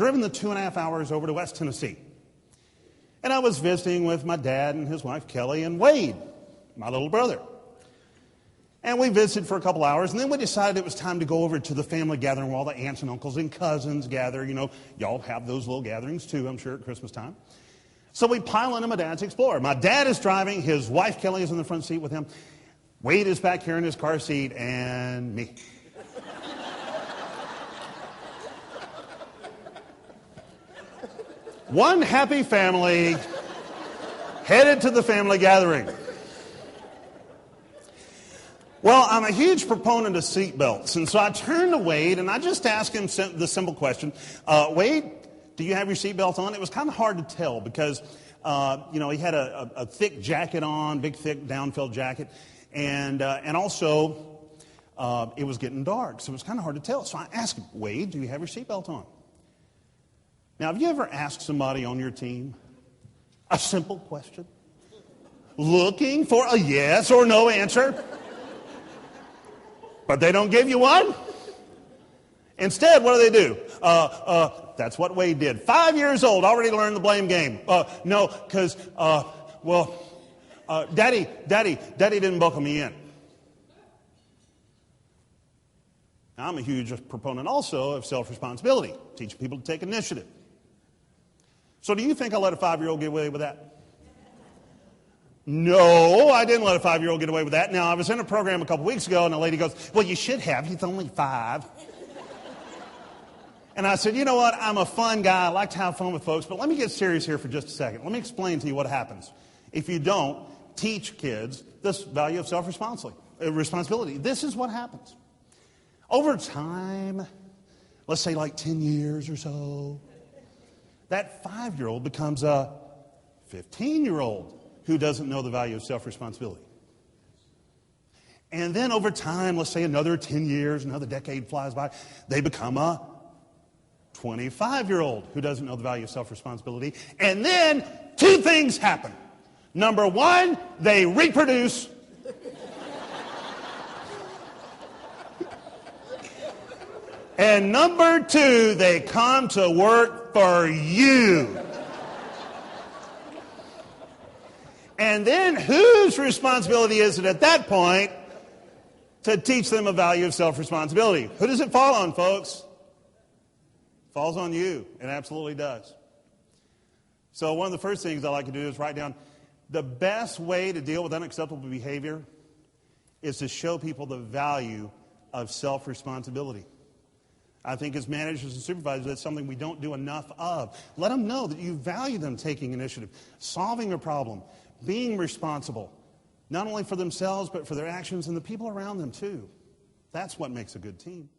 driven the 2.5 hours over to West Tennessee. And I was visiting with my dad and his wife, Kelly, and Wade, my little brother. And we visited for a couple hours, and then we decided it was time to go over to the family gathering where all the aunts and uncles and cousins gather. You know, y'all have those little gatherings too, I'm sure, at Christmas time. So we pile into my dad's Explorer. My dad is driving. His wife, Kelly, is in the front seat with him. Wade is back here in his car seat, and me. One happy family headed to the family gathering. Well, I'm a huge proponent of seatbelts, and so I turned to Wade, and I just asked him the simple question, Wade, do you have your seatbelt on? It was kind of hard to tell because, he had a thick jacket on, big, thick, down-filled jacket, and also it was getting dark, so it was kind of hard to tell. So I asked him, Wade, do you have your seatbelt on? Now, have you ever asked somebody on your team a simple question, looking for a yes or no answer? But they don't give you one? Instead, what do? That's what Wade did. 5 years old, already learned the blame game. No, because, Daddy didn't buckle me in. Now, I'm a huge proponent also of self-responsibility, teaching people to take initiative. So do you think I let a 5-year-old get away with that? No, I didn't let a 5-year-old get away with that. Now, I was in a program a couple weeks ago, and a lady goes, well, you should have. He's only 5. And I said, you know what? I'm a fun guy. I like to have fun with folks, but let me get serious here for just a second. Let me explain to you what happens if you don't teach kids this value of responsibility. This is what happens. Over time, let's say like 10 years or so, that 5-year-old becomes a 15-year-old who doesn't know the value of self-responsibility. And then over time, let's say another 10 years, another decade flies by, they become a 25-year-old who doesn't know the value of self-responsibility. And then 2 things happen. Number 1, they reproduce. And number 2, they come to work for you. And then whose responsibility is it at that point to teach them a value of self-responsibility? Who does it fall on, folks? It falls on you. It absolutely does. So one of the first things I like to do is write down the best way to deal with unacceptable behavior is to show people the value of self-responsibility. I think as managers and supervisors, that's something we don't do enough of. Let them know that you value them taking initiative, solving a problem, being responsible, not only for themselves, but for their actions and the people around them too. That's what makes a good team.